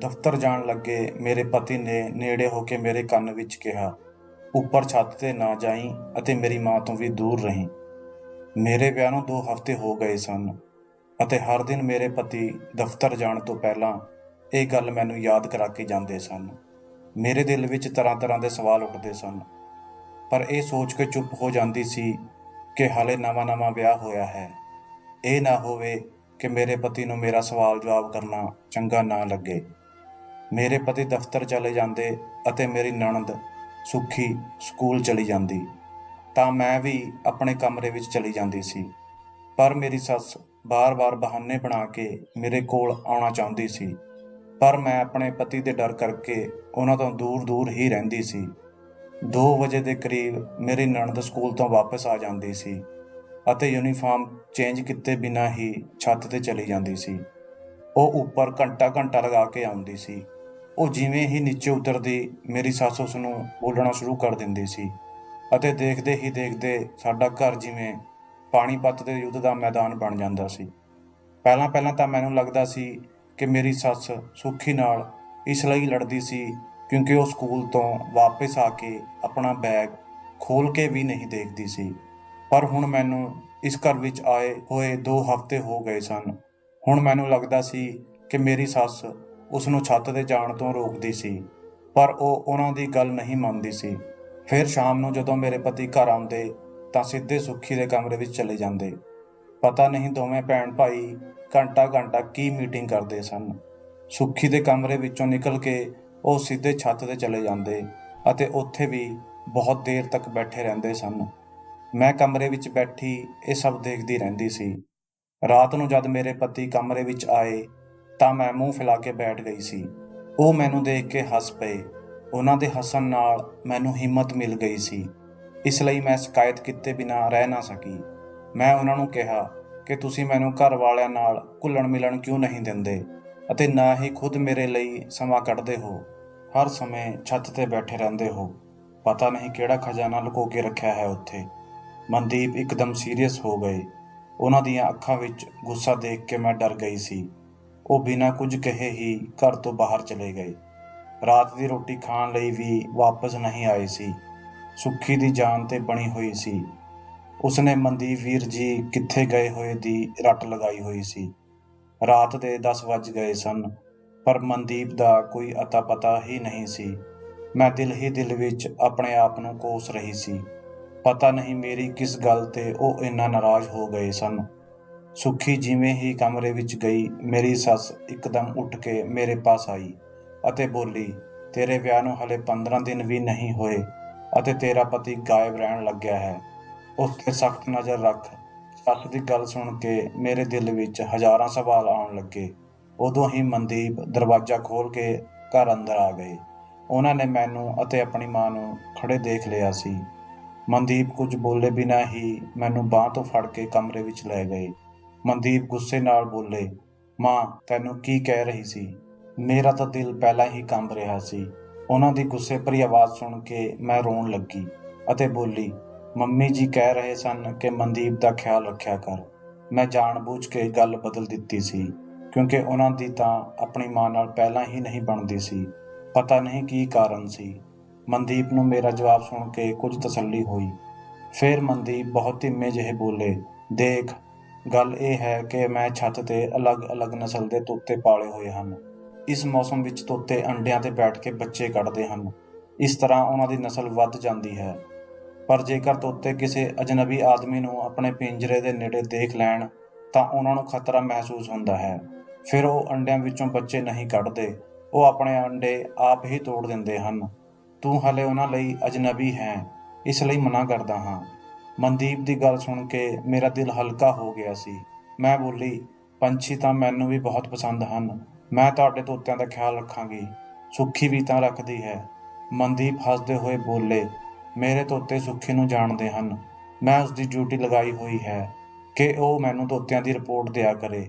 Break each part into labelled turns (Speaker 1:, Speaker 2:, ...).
Speaker 1: ਦਫ਼ਤਰ ਜਾਣ ਲੱਗੇ ਮੇਰੇ ਪਤੀ ਨੇ ਨੇੜੇ ਹੋ ਕੇ ਮੇਰੇ ਕੰਨ ਵਿੱਚ ਕਿਹਾ, ਉੱਪਰ ਛੱਤ ਤੇ ਨਾ ਜਾਈਂ ਅਤੇ ਮੇਰੀ ਮਾਂ ਤੋਂ ਵੀ ਦੂਰ ਰਹੀਂ। ਮੇਰੇ ਵਿਆਹ ਨੂੰ 2 ਹਫ਼ਤੇ ਹੋ ਗਏ ਸਨ ਅਤੇ ਹਰ ਦਿਨ ਮੇਰੇ ਪਤੀ ਦਫ਼ਤਰ ਜਾਣ ਤੋਂ ਪਹਿਲਾਂ ਇਹ ਗੱਲ ਮੈਨੂੰ ਯਾਦ ਕਰਾ ਕੇ ਜਾਂਦੇ ਸਨ। ਮੇਰੇ ਦਿਲ ਵਿੱਚ ਤਰ੍ਹਾਂ ਤਰ੍ਹਾਂ ਦੇ ਸਵਾਲ ਉੱਠਦੇ ਸਨ, ਪਰ ਇਹ ਸੋਚ ਕੇ ਚੁੱਪ ਹੋ ਜਾਂਦੀ ਸੀ ਕਿ ਹਾਲੇ ਨਵਾਂ ਵਿਆਹ ਹੋਇਆ ਹੈ। ਇਹ ਨਾ ਹੋਵੇ ਕਿ ਮੇਰੇ ਪਤੀ ਨੂੰ ਮੇਰਾ ਸਵਾਲ ਜਵਾਬ ਕਰਨਾ ਚੰਗਾ ਨਾ ਲੱਗੇ। ਮੇਰੇ ਪਤੀ ਦਫ਼ਤਰ ਚਲੇ ਜਾਂਦੇ ਅਤੇ ਮੇਰੀ ਨਣਦ ਸੁੱਖੀ ਸਕੂਲ ਚਲੀ ਜਾਂਦੀ ਤਾਂ ਮੈਂ ਵੀ ਆਪਣੇ ਕਮਰੇ ਵਿੱਚ ਚਲੀ ਜਾਂਦੀ ਸੀ। ਪਰ ਮੇਰੀ ਸੱਸ ਬਾਰ-ਬਾਰ ਬਹਾਨੇ ਬਣਾ ਕੇ ਮੇਰੇ ਕੋਲ ਆਉਣਾ ਚਾਹੁੰਦੀ ਸੀ, ਪਰ ਮੈਂ ਆਪਣੇ ਪਤੀ ਦੇ ਡਰ ਕਰਕੇ ਉਹਨਾਂ ਤੋਂ ਦੂਰ ਹੀ ਰਹਿੰਦੀ ਸੀ। 2 ਵਜੇ ਦੇ ਕਰੀਬ ਮੇਰੀ ਨਣਦ ਸਕੂਲ ਤੋਂ ਵਾਪਸ ਆ ਜਾਂਦੀ ਸੀ ਅਤੇ ਯੂਨੀਫਾਰਮ ਚੇਂਜ ਕੀਤੇ ਬਿਨਾਂ ਹੀ ਛੱਤ 'ਤੇ ਚਲੀ ਜਾਂਦੀ ਸੀ। ਉਹ ਉੱਪਰ ਘੰਟਾ ਲਗਾ ਕੇ ਆਉਂਦੀ ਸੀ। ਉਹ ਜਿਵੇਂ ਹੀ ਨੀਚੇ ਉਤਰਦੀ ਮੇਰੀ ਸੱਸ ਉਸ ਨੂੰ ਬੋਲਣਾ ਸ਼ੁਰੂ ਕਰ ਦਿੰਦੀ ਸੀ ਅਤੇ ਦੇਖਦੇ ਹੀ ਦੇਖਦੇ ਸਾਡਾ ਘਰ ਜਿਵੇਂ ਪਾਣੀਪਤ ਦੇ ਯੁੱਧ ਦਾ ਮੈਦਾਨ ਬਣ ਜਾਂਦਾ ਸੀ। ਪਹਿਲਾਂ ਤਾਂ ਮੈਨੂੰ ਲੱਗਦਾ ਸੀ ਕਿ ਮੇਰੀ ਸੱਸ ਸੁੱਖੀ ਨਾਲ ਇਸ ਲਈ ਲੜਦੀ ਸੀ ਕਿਉਂਕਿ ਉਹ ਸਕੂਲ ਤੋਂ ਵਾਪਸ ਆ ਕੇ ਆਪਣਾ ਬੈਗ ਖੋਲ੍ਹ ਕੇ ਵੀ ਨਹੀਂ ਦੇਖਦੀ ਸੀ। ਪਰ ਹੁਣ ਮੈਨੂੰ ਇਸ ਘਰ ਵਿੱਚ ਆਏ ਹੋਏ 2 ਹਫ਼ਤੇ ਹੋ ਗਏ ਸਨ। ਹੁਣ ਮੈਨੂੰ ਲੱਗਦਾ ਸੀ ਕਿ ਮੇਰੀ ਸੱਸ ਉਸ ਨੂੰ ਛੱਤ 'ਤੇ ਜਾਣ ਤੋਂ ਰੋਕਦੀ ਸੀ, ਪਰ ਉਹ ਉਹਨਾਂ ਦੀ ਗੱਲ ਨਹੀਂ ਮੰਨਦੀ ਸੀ। ਫਿਰ ਸ਼ਾਮ ਨੂੰ ਜਦੋਂ ਮੇਰੇ ਪਤੀ ਘਰ ਆਉਂਦੇ ਤਾਂ ਸਿੱਧੇ ਸੁੱਖੀ ਦੇ ਕਮਰੇ ਵਿੱਚ ਚਲੇ ਜਾਂਦੇ। ਪਤਾ ਨਹੀਂ ਦੋਵੇਂ ਭੈਣ ਭਾਈ ਘੰਟਾ ਕੀ ਮੀਟਿੰਗ ਕਰਦੇ ਸਨ। ਸੁੱਖੀ ਦੇ ਕਮਰੇ ਵਿੱਚੋਂ ਨਿਕਲ ਕੇ ਉਹ ਸਿੱਧੇ ਛੱਤ 'ਤੇ ਚਲੇ ਜਾਂਦੇ ਅਤੇ ਉੱਥੇ ਵੀ ਬਹੁਤ ਦੇਰ ਤੱਕ ਬੈਠੇ ਰਹਿੰਦੇ ਸਨ। ਮੈਂ ਕਮਰੇ ਵਿੱਚ ਬੈਠੀ ਇਹ ਸਭ ਦੇਖਦੀ ਰਹਿੰਦੀ ਸੀ। ਰਾਤ ਨੂੰ ਜਦ ਮੇਰੇ ਪਤੀ ਕਮਰੇ ਵਿੱਚ ਆਏ ਤਾਂ ਮੈਂ ਮੂੰਹ ਫੈਲਾ ਕੇ ਬੈਠ ਗਈ ਸੀ। ਉਹ ਮੈਨੂੰ ਦੇਖ ਕੇ ਹੱਸ ਪਏ। ਉਹਨਾਂ ਦੇ ਹੱਸਣ ਨਾਲ ਮੈਨੂੰ ਹਿੰਮਤ ਮਿਲ ਗਈ ਸੀ, ਇਸ ਲਈ ਮੈਂ ਸ਼ਿਕਾਇਤ ਕੀਤੇ ਬਿਨਾਂ ਰਹਿ ਨਾ ਸਕੀ। ਮੈਂ ਉਹਨਾਂ ਨੂੰ ਕਿਹਾ ਕਿ ਤੁਸੀਂ ਮੈਨੂੰ ਘਰ ਵਾਲਿਆਂ ਨਾਲ ਘੁਲਣ ਮਿਲਣ ਕਿਉਂ ਨਹੀਂ ਦਿੰਦੇ ਅਤੇ ਨਾ ਹੀ ਖੁਦ ਮੇਰੇ ਲਈ ਸਮਾਂ ਕੱਢਦੇ ਹੋ। ਹਰ ਸਮੇਂ ਛੱਤ 'ਤੇ ਬੈਠੇ ਰਹਿੰਦੇ ਹੋ। ਪਤਾ ਨਹੀਂ ਕਿਹੜਾ ਖਜ਼ਾਨਾ ਲੁਕੋ ਕੇ ਰੱਖਿਆ ਹੈ ਉੱਥੇ। ਮਨਦੀਪ ਇੱਕਦਮ ਸੀਰੀਅਸ ਹੋ ਗਏ। ਉਹਨਾਂ ਦੀਆਂ ਅੱਖਾਂ ਵਿੱਚ ਗੁੱਸਾ ਦੇਖ ਕੇ ਮੈਂ ਡਰ ਗਈ ਸੀ। ਉਹ ਬਿਨਾਂ ਕੁਝ ਕਹੇ ਹੀ ਘਰ ਤੋਂ ਬਾਹਰ ਚਲੇ ਗਏ। ਰਾਤ ਦੀ ਰੋਟੀ ਖਾਣ ਲਈ ਵੀ ਵਾਪਸ ਨਹੀਂ ਆਏ ਸੀ। ਸੁੱਖੀ ਦੀ ਜਾਨ 'ਤੇ ਬਣੀ ਹੋਈ ਸੀ। ਉਸਨੇ ਮਨਦੀਪ ਵੀਰ ਜੀ ਕਿੱਥੇ ਗਏ ਹੋਏ ਦੀ ਰੱਟ ਲਗਾਈ ਹੋਈ ਸੀ। ਰਾਤ ਦੇ 10 ਵੱਜ ਗਏ ਸਨ, ਪਰ ਮਨਦੀਪ ਦਾ ਕੋਈ ਅਤਾ ਪਤਾ ਹੀ ਨਹੀਂ ਸੀ। ਮੈਂ ਦਿਲ ਵਿੱਚ ਆਪਣੇ ਆਪ ਨੂੰ ਕੋਸ ਰਹੀ ਸੀ। ਪਤਾ ਨਹੀਂ ਮੇਰੀ ਕਿਸ ਗੱਲ 'ਤੇ ਉਹ ਇੰਨਾ ਨਾਰਾਜ਼ ਹੋ ਗਏ ਸਨ। ਸੁੱਖੀ ਜਿਵੇਂ ਹੀ ਕਮਰੇ ਵਿੱਚ ਗਈ, ਮੇਰੀ ਸੱਸ ਇੱਕਦਮ ਉੱਠ ਕੇ ਮੇਰੇ ਪਾਸ ਆਈ ਅਤੇ ਬੋਲੀ, ਤੇਰੇ ਵਿਆਹ ਨੂੰ ਹਲੇ 15 ਦਿਨ ਵੀ ਨਹੀਂ ਹੋਏ ਅਤੇ ਤੇਰਾ ਪਤੀ ਗਾਇਬ ਰਹਿਣ ਲੱਗਿਆ ਹੈ। ਉਸ 'ਤੇ ਸਖਤ ਨਜ਼ਰ ਰੱਖ। ਸੱਸ ਦੀ ਗੱਲ ਸੁਣ ਕੇ ਮੇਰੇ ਦਿਲ ਵਿੱਚ ਹਜ਼ਾਰਾਂ ਸਵਾਲ ਆਉਣ ਲੱਗੇ। ਉਦੋਂ ਹੀ ਮਨਦੀਪ ਦਰਵਾਜ਼ਾ ਖੋਲ੍ਹ ਕੇ ਘਰ ਅੰਦਰ ਆ ਗਏ। ਉਹਨਾਂ ਨੇ ਮੈਨੂੰ ਅਤੇ ਆਪਣੀ ਮਾਂ ਨੂੰ ਖੜੇ ਦੇਖ ਲਿਆ ਸੀ। ਮਨਦੀਪ ਕੁਝ ਬੋਲੇ ਬਿਨਾਂ ਹੀ ਮੈਨੂੰ ਬਾਂਹ ਤੋਂ ਫੜ ਕੇ ਕਮਰੇ ਵਿੱਚ ਲੈ ਗਏ। ਮਨਦੀਪ ਗੁੱਸੇ ਨਾਲ ਬੋਲੇ, ਮਾਂ ਤੈਨੂੰ ਕੀ ਕਹਿ ਰਹੀ ਸੀ? ਮੇਰਾ ਤਾਂ ਦਿਲ ਪਹਿਲਾਂ ਹੀ ਕੰਬ ਰਿਹਾ ਸੀ। ਉਹਨਾਂ ਦੀ ਗੁੱਸੇ ਭਰੀ ਆਵਾਜ਼ ਸੁਣ ਕੇ ਮੈਂ ਰੋਣ ਲੱਗੀ ਅਤੇ ਬੋਲੀ, ਮੰਮੀ ਜੀ ਕਹਿ ਰਹੇ ਸਨ ਕਿ ਮਨਦੀਪ ਦਾ ਖਿਆਲ ਰੱਖਿਆ ਕਰ। ਮੈਂ ਜਾਣਬੁੱਝ ਕੇ ਗੱਲ ਬਦਲ ਦਿੱਤੀ ਸੀ ਕਿਉਂਕਿ ਉਹਨਾਂ ਦੀ ਤਾਂ ਆਪਣੀ ਮਾਂ ਨਾਲ ਪਹਿਲਾਂ ਹੀ ਨਹੀਂ ਬਣਦੀ ਸੀ। ਪਤਾ ਨਹੀਂ ਕੀ ਕਾਰਨ ਸੀ। ਮਨਦੀਪ ਨੂੰ ਮੇਰਾ ਜਵਾਬ ਸੁਣ ਕੇ ਕੁਝ ਤਸੱਲੀ ਹੋਈ। ਫਿਰ ਮਨਦੀਪ ਬਹੁਤ ਧੀਮੇ ਜਿਹੇ ਬੋਲੇ, ਦੇਖ ਗੱਲ ਇਹ ਹੈ ਕਿ ਮੈਂ ਛੱਤ 'ਤੇ ਅਲੱਗ ਨਸਲ ਦੇ ਤੋਤੇ ਪਾਲੇ ਹੋਏ ਹਨ। ਇਸ ਮੌਸਮ ਵਿੱਚ ਤੋਤੇ ਅੰਡਿਆਂ 'ਤੇ ਬੈਠ ਕੇ ਬੱਚੇ ਕੱਢਦੇ ਹਨ। ਇਸ ਤਰ੍ਹਾਂ ਉਹਨਾਂ ਦੀ ਨਸਲ ਵੱਧ ਜਾਂਦੀ ਹੈ। ਪਰ ਜੇਕਰ ਤੋਤੇ ਕਿਸੇ ਅਜਨਬੀ ਆਦਮੀ ਨੂੰ ਆਪਣੇ ਪਿੰਜਰੇ ਦੇ ਨੇੜੇ ਦੇਖ ਲੈਣ ਤਾਂ ਉਹਨਾਂ ਨੂੰ ਖਤਰਾ ਮਹਿਸੂਸ ਹੁੰਦਾ ਹੈ। ਫਿਰ ਉਹ ਅੰਡਿਆਂ ਵਿੱਚੋਂ ਬੱਚੇ ਨਹੀਂ ਕੱਢਦੇ, ਉਹ ਆਪਣੇ ਅੰਡੇ ਆਪ ਹੀ ਤੋੜ ਦਿੰਦੇ ਹਨ। ਤੂੰ ਹਾਲੇ ਉਹਨਾਂ ਲਈ ਅਜਨਬੀ ਹੈ, ਇਸ ਲਈ ਮਨਾ ਕਰਦਾ ਹਾਂ। ਮਨਦੀਪ ਦੀ ਗੱਲ ਸੁਣ ਕੇ ਮੇਰਾ ਦਿਲ ਹਲਕਾ ਹੋ ਗਿਆ ਸੀ। ਮੈਂ ਬੋਲੀ, ਪੰਛੀ ਤਾਂ ਮੈਨੂੰ ਵੀ ਬਹੁਤ ਪਸੰਦ ਹਨ। ਮੈਂ ਤੁਹਾਡੇ ਤੋਤਿਆਂ ਦਾ ਖਿਆਲ ਰੱਖਾਂਗੀ। ਸੁੱਖੀ ਵੀ ਤਾਂ ਰੱਖਦੀ ਹੈ। ਮਨਦੀਪ ਹੱਸਦੇ ਹੋਏ ਬੋਲੇ, ਮੇਰੇ ਤੋਤੇ ਸੁੱਖੀ ਨੂੰ ਜਾਣਦੇ ਹਨ। ਮੈਂ ਉਸਦੀ ਡਿਊਟੀ ਲਗਾਈ ਹੋਈ ਹੈ ਕਿ ਉਹ ਮੈਨੂੰ ਤੋਤਿਆਂ ਦੀ ਰਿਪੋਰਟ ਦਿਆ ਕਰੇ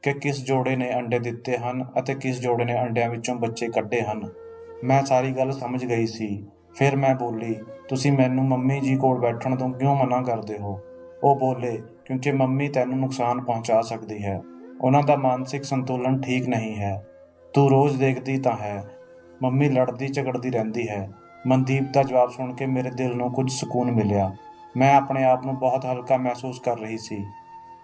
Speaker 1: ਕਿ ਕਿਸ ਜੋੜੇ ਨੇ ਅੰਡੇ ਦਿੱਤੇ ਹਨ ਅਤੇ ਕਿਸ ਜੋੜੇ ਨੇ ਅੰਡਿਆਂ ਵਿੱਚੋਂ ਬੱਚੇ ਕੱਢੇ ਹਨ। ਮੈਂ ਸਾਰੀ ਗੱਲ ਸਮਝ ਗਈ ਸੀ। ਫਿਰ ਮੈਂ ਬੋਲੀ, ਤੁਸੀਂ ਮੈਨੂੰ ਮੰਮੀ ਜੀ ਕੋਲ ਬੈਠਣ ਤੋਂ ਕਿਉਂ ਮਨਾ ਕਰਦੇ ਹੋ? ਉਹ ਬੋਲੇ, ਕਿਉਂਕਿ ਮੰਮੀ ਤੈਨੂੰ ਨੁਕਸਾਨ ਪਹੁੰਚਾ ਸਕਦੀ ਹੈ। ਉਹਨਾਂ ਦਾ ਮਾਨਸਿਕ ਸੰਤੁਲਨ ਠੀਕ ਨਹੀਂ ਹੈ। ਤੂੰ ਰੋਜ਼ ਦੇਖਦੀ ਤਾਂ ਹੈ, ਮੰਮੀ ਲੜਦੀ ਝਗੜਦੀ ਰਹਿੰਦੀ ਹੈ। ਮਨਦੀਪ ਦਾ ਜਵਾਬ ਸੁਣ ਕੇ ਮੇਰੇ ਦਿਲ ਨੂੰ ਕੁਝ ਸਕੂਨ ਮਿਲਿਆ। ਮੈਂ ਆਪਣੇ ਆਪ ਨੂੰ ਬਹੁਤ ਹਲਕਾ ਮਹਿਸੂਸ ਕਰ ਰਹੀ ਸੀ।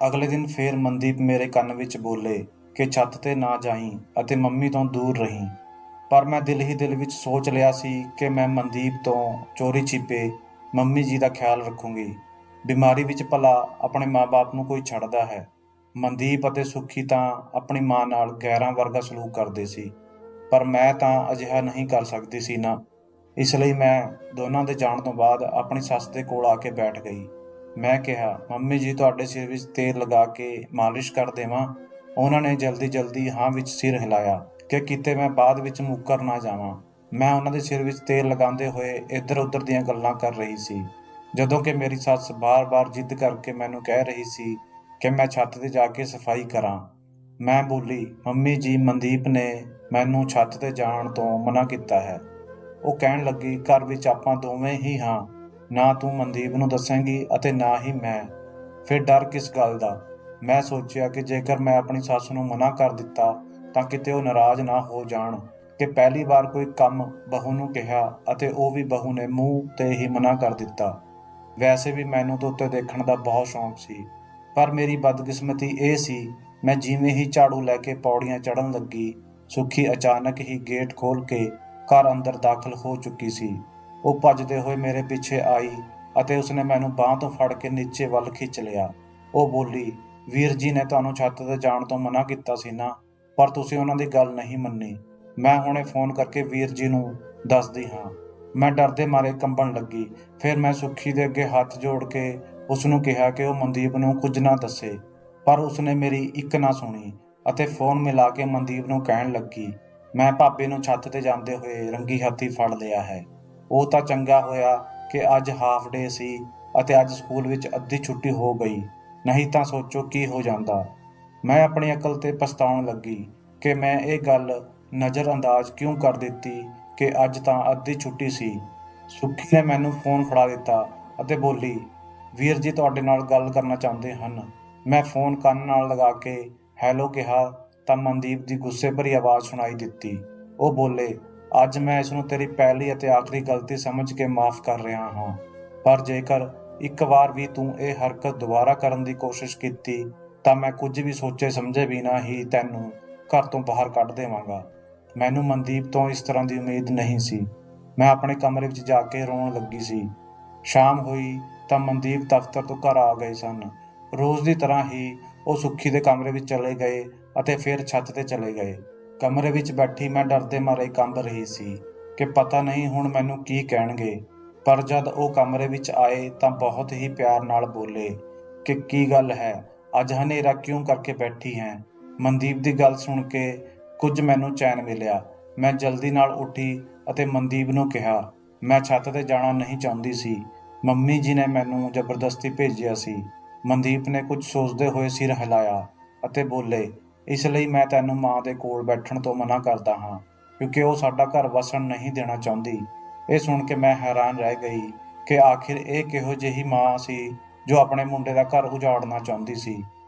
Speaker 1: ਅਗਲੇ ਦਿਨ ਫੇਰ ਮਨਦੀਪ ਮੇਰੇ ਕੰਨ ਵਿੱਚ ਬੋਲੇ ਕਿ ਛੱਤ ਤੇ ਨਾ ਜਾਈਂ ਅਤੇ ਮੰਮੀ ਤੋਂ ਦੂਰ ਰਹੀਂ। ਪਰ ਮੈਂ ਦਿਲ ਹੀ ਦਿਲ ਵਿੱਚ ਸੋਚ ਲਿਆ ਸੀ ਕਿ ਮੈਂ ਮਨਦੀਪ ਤੋਂ ਚੋਰੀ ਛਿਪੇ ਮੰਮੀ ਜੀ ਦਾ ਖਿਆਲ ਰੱਖੂੰਗੀ। ਬਿਮਾਰੀ ਵਿੱਚ ਭਲਾ ਆਪਣੇ ਮਾਂ-ਬਾਪ ਨੂੰ ਕੋਈ ਛੱਡਦਾ ਹੈ। ਮਨਦੀਪ ਅਤੇ ਸੁੱਖੀ ਤਾਂ ਆਪਣੀ ਮਾਂ ਨਾਲ ਗੈਰਾਂ ਵਰਗਾ ਸਲੂਕ ਕਰਦੇ ਸੀ, ਪਰ ਮੈਂ ਤਾਂ ਅਜਿਹਾ ਨਹੀਂ ਕਰ ਸਕਦੀ ਸੀ ਨਾ। ਇਸ ਲਈ ਮੈਂ ਦੋਨਾਂ ਦੇ ਜਾਣ ਤੋਂ ਬਾਅਦ ਆਪਣੀ ਸੱਸ ਦੇ ਕੋਲ ਆ ਕੇ ਬੈਠ ਗਈ। ਮੈਂ ਕਿਹਾ, ਮੰਮੀ ਜੀ ਤੁਹਾਡੇ ਸਿਰ ਵਿੱਚ ਤੇਲ ਲਗਾ ਕੇ ਮਾਲਿਸ਼ ਕਰ ਦੇਵਾਂ? ਉਹਨਾਂ ਨੇ ਜਲਦੀ ਜਲਦੀ ਹਾਂ ਵਿੱਚ ਸਿਰ ਹਿਲਾਇਆ ਕਿ ਕਿਤੇ ਮੈਂ ਬਾਅਦ ਵਿੱਚ ਮੁੱਕਰ ਨਾ ਜਾਵਾਂ। ਮੈਂ ਉਹਨਾਂ ਦੇ ਸਿਰ ਵਿੱਚ ਤੇਲ ਲਗਾਉਂਦੇ ਹੋਏ ਇੱਧਰ ਉੱਧਰ ਦੀਆਂ ਗੱਲਾਂ ਕਰ ਰਹੀ ਸੀ, ਜਦੋਂ ਕਿ ਮੇਰੀ ਸੱਸ ਬਾਰ-ਬਾਰ ਜਿੱਦ ਕਰਕੇ ਮੈਨੂੰ ਕਹਿ ਰਹੀ ਸੀ ਕਿ ਮੈਂ ਛੱਤ ਤੇ ਜਾ ਕੇ ਸਫਾਈ ਕਰਾਂ। ਮੈਂ ਬੋਲੀ, ਮੰਮੀ ਜੀ ਮਨਦੀਪ ਨੇ ਮੈਨੂੰ ਛੱਤ ਤੇ ਜਾਣ ਤੋਂ ਮਨਾ ਕੀਤਾ ਹੈ। ਉਹ ਕਹਿਣ ਲੱਗੀ, ਘਰ ਵਿੱਚ ਆਪਾਂ ਦੋਵੇਂ ਹੀ ਹਾਂ, ਨਾ ਤੂੰ ਮਨਦੀਪ ਨੂੰ ਦੱਸੇਂਗੀ ਅਤੇ ਨਾ ਹੀ ਮੈਂ। ਫਿਰ ਡਰ ਕਿਸ ਗੱਲ ਦਾ? ਮੈਂ ਸੋਚਿਆ ਕਿ ਜੇਕਰ ਮੈਂ ਆਪਣੀ ਸੱਸ ਨੂੰ ਮਨਾ ਕਰ ਦਿੱਤਾ ਤਾਂ ਕਿਤੇ ਉਹ ਨਾਰਾਜ਼ ਨਾ ਹੋ ਜਾਣ ਕਿ ਪਹਿਲੀ ਵਾਰ ਕੋਈ ਕੰਮ ਬਹੂ ਨੂੰ ਕਿਹਾ ਅਤੇ ਉਹ ਵੀ ਬਹੂ ਨੇ ਮੂੰਹ ਤੇ ਹੀ ਮਨਾ ਕਰ ਦਿੱਤਾ। ਵੈਸੇ ਵੀ ਮੈਨੂੰ ਤਾਂ ਉੱਤੇ ਦੇਖਣ ਦਾ ਬਹੁਤ ਸ਼ੌਂਕ ਸੀ, ਪਰ ਮੇਰੀ ਬਦਕਿਸਮਤੀ ਇਹ ਸੀ, ਮੈਂ ਜਿਵੇਂ ਹੀ ਝਾੜੂ ਲੈ ਕੇ ਪੌੜੀਆਂ ਚੜ੍ਹਨ ਲੱਗੀ, ਸੁੱਖੀ ਅਚਾਨਕ ਹੀ ਗੇਟ ਖੋਲ੍ਹ ਕੇ ਘਰ ਅੰਦਰ ਦਾਖਲ ਹੋ ਚੁੱਕੀ ਸੀ। ਉਹ ਭੱਜਦੇ ਹੋਏ ਮੇਰੇ ਪਿੱਛੇ ਆਈ ਅਤੇ ਉਸਨੇ ਮੈਨੂੰ ਬਾਂਹ ਤੋਂ ਫੜ ਕੇ ਨੀਚੇ ਵੱਲ ਖਿੱਚ ਲਿਆ। ਉਹ ਬੋਲੀ, ਵੀਰ ਜੀ ਨੇ ਤੁਹਾਨੂੰ ਛੱਤ ਤੇ ਜਾਣ ਤੋਂ ਮਨਾ ਕੀਤਾ ਸੀ ਨਾ, ਪਰ ਤੁਸੀਂ ਉਹਨਾਂ ਦੀ ਗੱਲ ਨਹੀਂ ਮੰਨੀ। ਮੈਂ ਹੁਣੇ ਫੋਨ ਕਰਕੇ ਵੀਰ ਜੀ ਨੂੰ ਦੱਸਦੀ ਹਾਂ। ਮੈਂ ਡਰਦੇ ਮਾਰੇ ਕੰਬਣ ਲੱਗੀ। ਫਿਰ ਮੈਂ ਸੁੱਖੀ ਦੇ ਅੱਗੇ ਹੱਥ ਜੋੜ ਕੇ ਉਸ ਨੂੰ ਕਿਹਾ ਕਿ ਉਹ ਮਨਦੀਪ ਨੂੰ ਕੁਝ ਨਾ ਦੱਸੇ, ਪਰ ਉਸਨੇ ਮੇਰੀ ਇੱਕ ਨਾ ਸੁਣੀ ਅਤੇ ਫੋਨ ਮਿਲਾ ਕੇ ਮਨਦੀਪ ਨੂੰ ਕਹਿਣ ਲੱਗੀ, ਮੈਂ ਭਾਬੀ ਨੂੰ ਛੱਤ ਤੇ ਜਾਂਦੇ ਹੋਏ ਰੰਗੀ ਹੱਥੀਂ ਫੜ ਲਿਆ ਹੈ। ਉਹ ਤਾਂ ਚੰਗਾ ਹੋਇਆ ਕਿ ਅੱਜ ਹਾਫ ਡੇ ਸੀ ਅਤੇ ਅੱਜ ਸਕੂਲ ਵਿੱਚ ਅੱਧੀ ਛੁੱਟੀ ਹੋ ਗਈ, ਨਹੀਂ ਤਾਂ ਸੋਚੋ ਕੀ ਹੋ ਜਾਂਦਾ। ਮੈਂ ਆਪਣੀ ਅਕਲ ਤੇ ਪਛਤਾਉਣ ਲੱਗੀ ਕਿ ਮੈਂ ਇਹ ਗੱਲ ਨਜ਼ਰਅੰਦਾਜ਼ ਕਿਉਂ ਕਰ ਦਿੱਤੀ ਕਿ ਅੱਜ ਤਾਂ ਅੱਧੀ ਛੁੱਟੀ ਸੀ। ਸੁੱਖੀ ਨੇ ਮੈਨੂੰ ਫੋਨ ਫੜਾ ਦਿੱਤਾ ਅਤੇ ਬੋਲੀ, ਵੀਰ ਜੀ ਤੁਹਾਡੇ ਨਾਲ ਗੱਲ ਕਰਨਾ ਚਾਹੁੰਦੇ ਹਨ। ਮੈਂ ਫੋਨ ਕੰਨ ਨਾਲ ਲਗਾ ਕੇ ਹੈਲੋ ਕਿਹਾ ਤਾਂ ਮਨਦੀਪ ਦੀ ਗੁੱਸੇ ਭਰੀ ਆਵਾਜ਼ ਸੁਣਾਈ ਦਿੱਤੀ। ਉਹ ਬੋਲੇ, ਅੱਜ ਮੈਂ ਇਸ ਨੂੰ ਤੇਰੀ ਪਹਿਲੀ ਅਤੇ ਆਖਰੀ ਗਲਤੀ ਸਮਝ ਕੇ ਮਾਫ਼ ਕਰ ਰਿਹਾ ਹਾਂ, ਪਰ ਜੇਕਰ ਇੱਕ ਵਾਰ ਵੀ ਤੂੰ ਇਹ ਹਰਕਤ ਦੁਬਾਰਾ ਕਰਨ ਦੀ ਕੋਸ਼ਿਸ਼ ਕੀਤੀ ਤਾਂ ਮੈਂ ਕੁਝ ਵੀ ਸੋਚੇ ਸਮਝੇ ਬਿਨਾਂ ਹੀ ਤੈਨੂੰ ਘਰ ਤੋਂ ਬਾਹਰ ਕੱਢ ਦੇਵਾਂਗਾ। ਮੈਨੂੰ ਮਨਦੀਪ ਤੋਂ ਇਸ ਤਰ੍ਹਾਂ ਦੀ ਉਮੀਦ ਨਹੀਂ ਸੀ। ਮੈਂ ਆਪਣੇ ਕਮਰੇ ਵਿੱਚ ਜਾ ਕੇ ਰੋਣ ਲੱਗੀ ਸੀ। ਸ਼ਾਮ ਹੋਈ ਤਾਂ ਮਨਦੀਪ ਦਫ਼ਤਰ ਤੋਂ ਘਰ ਆ ਗਏ ਸਨ। ਰੋਜ਼ ਦੀ ਤਰ੍ਹਾਂ ਹੀ ਉਹ ਸੁੱਖੀ ਦੇ ਕਮਰੇ ਵਿੱਚ ਚਲੇ ਗਏ ਅਤੇ ਫਿਰ ਛੱਤ ਤੇ ਚਲੇ ਗਏ। ਕਮਰੇ ਵਿੱਚ ਬੈਠੀ ਮੈਂ ਡਰਦੇ ਮਾਰੇ ਕੰਬ ਰਹੀ ਸੀ ਕਿ ਪਤਾ ਨਹੀਂ ਹੁਣ ਮੈਨੂੰ ਕੀ ਕਹਿਣਗੇ। ਪਰ ਜਦ ਉਹ ਕਮਰੇ ਵਿੱਚ ਆਏ ਤਾਂ ਬਹੁਤ ਹੀ ਪਿਆਰ ਨਾਲ ਬੋਲੇ ਕਿ ਕੀ ਗੱਲ ਹੈ, ਅੱਜ ਹਨੇਰਾ ਕਿਉਂ ਕਰਕੇ ਬੈਠੀ ਹੈ? ਮਨਦੀਪ ਦੀ ਗੱਲ ਸੁਣ ਕੇ ਕੁਝ ਮੈਨੂੰ ਚੈਨ ਮਿਲਿਆ। ਮੈਂ ਜਲਦੀ ਨਾਲ ਉੱਠੀ ਅਤੇ ਮਨਦੀਪ ਨੂੰ ਕਿਹਾ, ਮੈਂ ਛੱਤ ਤੇ ਜਾਣਾ ਨਹੀਂ ਚਾਹੁੰਦੀ ਸੀ, ਮੰਮੀ ਜੀ ਨੇ ਮੈਨੂੰ ਜ਼ਬਰਦਸਤੀ ਭੇਜਿਆ ਸੀ। ਮਨਦੀਪ ਨੇ ਕੁਝ ਸੋਚਦੇ ਹੋਏ ਸਿਰ ਹਿਲਾਇਆ ਅਤੇ ਬੋਲੇ, ਇਸ ਲਈ ਮੈਂ ਤੈਨੂੰ ਮਾਂ ਦੇ ਕੋਲ ਬੈਠਣ ਤੋਂ ਮਨਾ ਕਰਦਾ ਹਾਂ, ਕਿਉਂਕਿ ਉਹ ਸਾਡਾ ਘਰ ਵਸਣ ਨਹੀਂ ਦੇਣਾ ਚਾਹੁੰਦੀ। ਇਹ ਸੁਣ ਕੇ ਮੈਂ ਹੈਰਾਨ ਰਹਿ ਗਈ ਕਿ ਆਖਿਰ ਇਹ ਕਿਹੋ ਜਿਹੀ ਮਾਂ ਸੀ ਜੋ ਆਪਣੇ ਮੁੰਡੇ ਦਾ ਘਰ ਉਜਾੜਨਾ ਚਾਹੁੰਦੀ ਸੀ।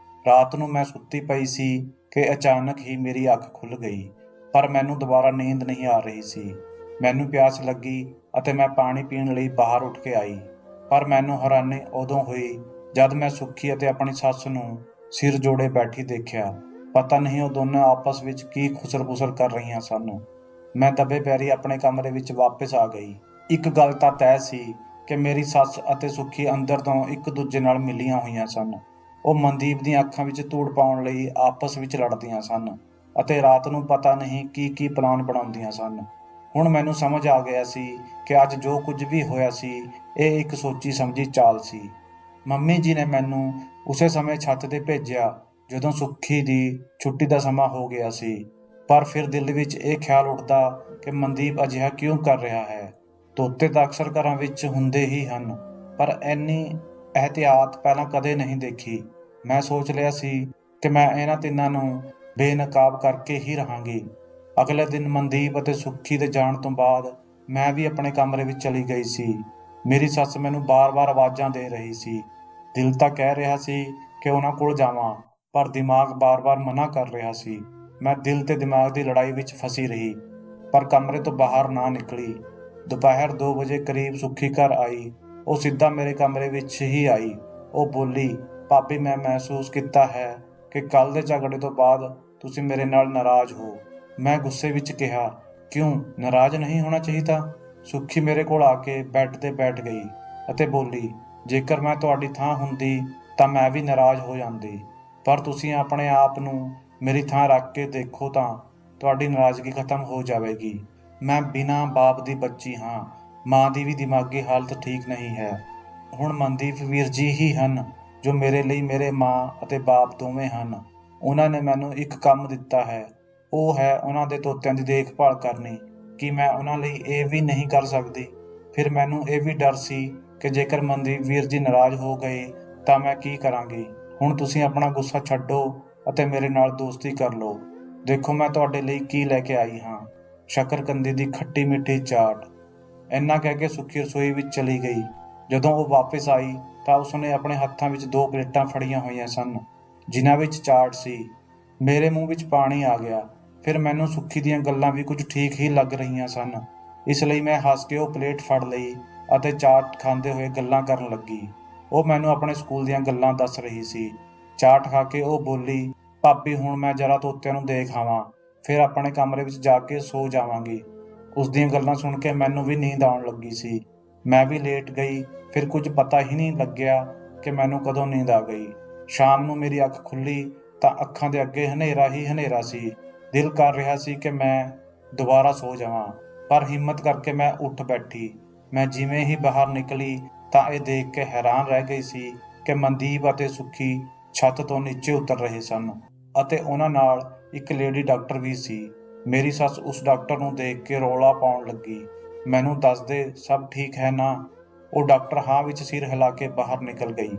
Speaker 1: ਰਾਤ ਨੂੰ ਮੈਂ ਸੁੱਤੀ ਪਈ ਸੀ ਕਿ ਅਚਾਨਕ ਹੀ ਮੇਰੀ ਅੱਖ ਖੁੱਲ੍ਹ ਗਈ, ਪਰ ਮੈਨੂੰ ਦੁਬਾਰਾ ਨੀਂਦ ਨਹੀਂ ਆ ਰਹੀ ਸੀ। ਮੈਨੂੰ ਪਿਆਸ ਲੱਗੀ ਅਤੇ ਮੈਂ ਪਾਣੀ ਪੀਣ ਲਈ ਬਾਹਰ ਉੱਠ ਕੇ ਆਈ, ਪਰ ਮੈਨੂੰ ਹੈਰਾਨੀ ਉਦੋਂ ਹੋਈ ਜਦ ਮੈਂ ਸੁੱਖੀ ਅਤੇ ਆਪਣੀ ਸੱਸ ਨੂੰ ਸਿਰ ਜੋੜੇ ਬੈਠੀ ਦੇਖਿਆ। ਪਤਾ ਨਹੀਂ ਉਹ ਦੋਨੋਂ ਆਪਸ ਵਿੱਚ ਕੀ ਖੁਸਰ-ਫੁਸਰ ਕਰ ਰਹੀਆਂ ਸਨ। ਮੈਂ ਦੱਬੇ ਪੈਰੀਂ ਆਪਣੇ ਕਮਰੇ ਵਿੱਚ ਵਾਪਸ ਆ ਗਈ। ਇੱਕ ਗੱਲ ਤਾਂ ਤੈਅ ਸੀ ਕਿ ਮੇਰੀ ਸੱਸ ਅਤੇ ਸੁੱਖੀ ਅੰਦਰ ਤੋਂ ਇੱਕ ਦੂਜੇ ਨਾਲ ਮਿਲੀਆਂ ਹੋਈਆਂ ਸਨ। ਉਹ ਮਨਦੀਪ ਦੀਆਂ ਅੱਖਾਂ ਵਿੱਚ ਧੂੜ ਪਾਉਣ ਲਈ ਆਪਸ ਵਿੱਚ ਲੜਦੀਆਂ ਸਨ ਅਤੇ ਰਾਤ ਨੂੰ ਪਤਾ ਨਹੀਂ ਕੀ ਪਲਾਨ ਬਣਾਉਂਦੀਆਂ ਸਨ। ਹੁਣ ਮੈਨੂੰ ਸਮਝ ਆ ਗਿਆ ਸੀ ਕਿ ਅੱਜ ਜੋ ਕੁਝ ਵੀ ਹੋਇਆ ਸੀ ਇਹ ਇੱਕ ਸੋਚੀ ਸਮਝੀ ਚਾਲ ਸੀ। ਮੰਮੀ ਜੀ ਨੇ ਮੈਨੂੰ ਉਸੇ ਸਮੇਂ ਛੱਤ ਤੇ ਭੇਜਿਆ ਜਦੋਂ ਸੁੱਖੀ ਦੀ ਛੁੱਟੀ ਦਾ ਸਮਾਂ ਹੋ ਗਿਆ ਸੀ, ਪਰ ਫਿਰ ਦਿਲ ਵਿੱਚ ਇਹ ਖਿਆਲ ਉੱਠਦਾ ਕਿ ਮਨਦੀਪ ਅਜਿਹਾ ਕਿਉਂ ਕਰ ਰਿਹਾ ਹੈ। ਤੋਤੇ ਤਾਂ ਅਕਸਰ ਘਰਾਂ ਵਿੱਚ ਹੁੰਦੇ ਹੀ ਹਨ, ਪਰ ਇੰਨੀ ਇਹਤਿਆਤ ਪਹਿਲਾਂ ਕਦੇ ਨਹੀਂ ਦੇਖੀ। ਮੈਂ ਸੋਚ ਲਿਆ ਸੀ ਕਿ ਮੈਂ ਇਹਨਾਂ ਤਿੰਨਾਂ ਨੂੰ ਬੇਨਕਾਬ ਕਰਕੇ ਹੀ ਰਹਾਂਗੀ। ਅਗਲੇ ਦਿਨ ਮਨਦੀਪ ਅਤੇ ਸੁੱਖੀ ਦੇ ਜਾਣ ਤੋਂ ਬਾਅਦ ਮੈਂ ਵੀ ਆਪਣੇ ਕਮਰੇ ਵਿੱਚ ਚਲੀ ਗਈ ਸੀ। ਮੇਰੀ ਸੱਸ ਮੈਨੂੰ ਬਾਰ-ਬਾਰ ਆਵਾਜ਼ਾਂ ਦੇ ਰਹੀ ਸੀ। ਦਿਲ ਤਾਂ ਕਹਿ ਰਿਹਾ ਸੀ ਕਿ ਉਹਨਾਂ ਕੋਲ ਜਾਵਾਂ, ਪਰ ਦਿਮਾਗ ਬਾਰ-ਬਾਰ ਮਨਾ ਕਰ ਰਿਹਾ ਸੀ। ਮੈਂ ਦਿਲ ਤੇ ਦਿਮਾਗ ਦੀ ਲੜਾਈ ਵਿੱਚ ਫਸੀ ਰਹੀ, ਪਰ ਕਮਰੇ ਤੋਂ ਬਾਹਰ ਨਾ ਨਿਕਲੀ। ਦੁਪਹਿਰ 2 ਵਜੇ ਕਰੀਬ ਸੁੱਖੀ ਘਰ ਆਈ। ਉਹ ਸਿੱਧਾ ਮੇਰੇ ਕਮਰੇ ਵਿੱਚ ਹੀ ਆਈ। ਉਹ ਬੋਲੀ, ਭਾਬੀ, ਮੈਂ ਮਹਿਸੂਸ ਕੀਤਾ ਹੈ ਕਿ ਕੱਲ੍ਹ ਦੇ ਝਗੜੇ ਤੋਂ ਬਾਅਦ ਤੁਸੀਂ ਮੇਰੇ ਨਾਲ ਨਾਰਾਜ਼ ਹੋ। ਮੈਂ ਗੁੱਸੇ ਵਿੱਚ ਕਿਹਾ, ਕਿਉਂ, ਨਾਰਾਜ਼ ਨਹੀਂ ਹੋਣਾ ਚਾਹੀਦਾ? ਸੁੱਖੀ ਮੇਰੇ ਕੋਲ ਆ ਕੇ ਬੈੱਡ 'ਤੇ ਬੈਠ ਗਈ ਅਤੇ ਬੋਲੀ, ਜੇਕਰ ਮੈਂ ਤੁਹਾਡੀ ਥਾਂ ਹੁੰਦੀ ਤਾਂ ਮੈਂ ਵੀ ਨਾਰਾਜ਼ ਹੋ ਜਾਂਦੀ, ਪਰ ਤੁਸੀਂ ਆਪਣੇ ਆਪ ਨੂੰ ਮੇਰੀ ਥਾਂ ਰੱਖ ਕੇ ਦੇਖੋ ਤਾਂ ਤੁਹਾਡੀ ਨਾਰਾਜ਼ਗੀ ਖਤਮ ਹੋ ਜਾਵੇਗੀ। ਮੈਂ ਬਿਨਾਂ ਬਾਪ ਦੀ ਬੱਚੀ ਹਾਂ, ਮਾਂ ਦੀ ਵੀ ਦਿਮਾਗੀ ਹਾਲਤ ਠੀਕ ਨਹੀਂ ਹੈ। ਹੁਣ ਮਨਦੀਪ ਵੀਰ ਜੀ ਹੀ ਹਨ ਜੋ ਮੇਰੇ ਲਈ ਮੇਰੇ ਮਾਂ ਅਤੇ ਬਾਪ ਦੋਵੇਂ ਹਨ। ਉਹਨਾਂ ਨੇ ਮੈਨੂੰ ਇੱਕ ਕੰਮ ਦਿੱਤਾ ਹੈ, ਉਹ ਹੈ ਉਹਨਾਂ ਦੇ ਤੋਤਿਆਂ ਦੀ ਦੇਖਭਾਲ ਕਰਨੀ। ਕੀ ਮੈਂ ਉਹਨਾਂ ਲਈ ਇਹ ਵੀ ਨਹੀਂ ਕਰ ਸਕਦੀ? ਫਿਰ ਮੈਨੂੰ ਇਹ ਵੀ ਡਰ ਸੀ ਕਿ ਜੇਕਰ ਮਨਦੀਪ ਵੀਰ ਜੀ ਨਾਰਾਜ਼ ਹੋ ਗਏ ਤਾਂ ਮੈਂ ਕੀ ਕਰਾਂਗੀ। ਹੁਣ ਤੁਸੀਂ ਆਪਣਾ ਗੁੱਸਾ ਛੱਡੋ ਅਤੇ ਮੇਰੇ ਨਾਲ ਦੋਸਤੀ ਕਰ ਲਓ। ਦੇਖੋ ਮੈਂ ਤੁਹਾਡੇ ਲਈ ਕੀ ਲੈ ਕੇ ਆਈ ਹਾਂ, ਸ਼ੱਕਰਕੰਦੀ ਦੀ ਖੱਟੀ ਮਿੱਠੀ ਚਾਟ। ਇੰਨਾ ਕਹਿ ਕੇ ਸੁੱਖੀ ਰਸੋਈ ਵਿੱਚ ਚਲੀ ਗਈ। ਜਦੋਂ ਉਹ ਵਾਪਸ ਆਈ ਤਾਂ ਉਸਨੇ ਆਪਣੇ ਹੱਥਾਂ ਵਿੱਚ 2 ਪਲੇਟਾਂ ਫੜੀਆਂ ਹੋਈਆਂ ਸਨ ਜਿਨ੍ਹਾਂ ਵਿੱਚ ਚਾਟ ਸੀ। ਮੇਰੇ ਮੂੰਹ ਵਿੱਚ ਪਾਣੀ ਆ ਗਿਆ। ਫਿਰ ਮੈਨੂੰ ਸੁੱਖੀ ਦੀਆਂ ਗੱਲਾਂ ਵੀ ਕੁਝ ਠੀਕ ਹੀ ਲੱਗ ਰਹੀਆਂ ਸਨ, ਇਸ ਲਈ ਮੈਂ ਹੱਸ ਕੇ ਉਹ ਪਲੇਟ ਫੜ ਲਈ ਅਤੇ ਚਾਟ ਖਾਂਦੇ ਹੋਏ ਗੱਲਾਂ ਕਰਨ ਲੱਗੀ। ਉਹ ਮੈਨੂੰ ਆਪਣੇ ਸਕੂਲ ਦੀਆਂ ਗੱਲਾਂ ਦੱਸ ਰਹੀ ਸੀ। ਚਾਟ ਖਾ ਕੇ ਉਹ ਬੋਲੀ, ਭਾਬੀ, ਹੁਣ ਮੈਂ ਜਰਾ ਤੋਤਿਆਂ ਨੂੰ ਦੇਖ ਆਵਾਂ, ਫਿਰ ਆਪਣੇ ਕਮਰੇ ਵਿੱਚ ਜਾ ਕੇ ਸੋ ਜਾਵਾਂਗੀ। ਉਸ ਦੀਆਂ ਗੱਲਾਂ ਸੁਣ ਕੇ ਮੈਨੂੰ ਵੀ ਨੀਂਦ ਆਉਣ ਲੱਗੀ ਸੀ। ਮੈਂ ਵੀ ਲੇਟ ਗਈ। ਫਿਰ ਕੁਝ ਪਤਾ ਹੀ ਨਹੀਂ ਲੱਗਿਆ ਕਿ ਮੈਨੂੰ ਕਦੋਂ ਨੀਂਦ ਆ ਗਈ। ਸ਼ਾਮ ਨੂੰ ਮੇਰੀ ਅੱਖ ਖੁੱਲ੍ਹੀ ਤਾਂ ਅੱਖਾਂ ਦੇ ਅੱਗੇ ਹਨੇਰਾ ਹੀ ਹਨੇਰਾ ਸੀ। ਦਿਲ ਕਰ ਰਿਹਾ ਸੀ ਕਿ ਮੈਂ ਦੁਬਾਰਾ ਸੋ ਜਾਵਾਂ, ਪਰ ਹਿੰਮਤ ਕਰਕੇ ਮੈਂ ਉੱਠ ਬੈਠੀ। ਮੈਂ ਜਿਵੇਂ ਹੀ ਬਾਹਰ ਨਿਕਲੀ ਤਾਂ ਇਹ ਦੇਖ ਕੇ ਹੈਰਾਨ ਰਹਿ ਗਈ ਸੀ ਕਿ ਮਨਦੀਪ ਅਤੇ ਸੁੱਖੀ ਛੱਤ ਤੋਂ ਨੀਚੇ ਉਤਰ ਰਹੇ ਸਨ ਅਤੇ ਉਹਨਾਂ ਨਾਲ ਇੱਕ ਲੇਡੀ ਡਾਕਟਰ ਵੀ ਸੀ। ਮੇਰੀ ਸੱਸ ਉਸ ਡਾਕਟਰ ਨੂੰ ਦੇਖ ਕੇ ਰੌਲਾ ਪਾਉਣ ਲੱਗੀ, ਮੈਨੂੰ ਦੱਸ ਦੇ, ਸਭ ਠੀਕ ਹੈ ਨਾ? ਉਹ ਡਾਕਟਰ ਹਾਂ ਵਿੱਚ ਸਿਰ ਹਿਲਾ ਕੇ ਬਾਹਰ ਨਿਕਲ ਗਈ।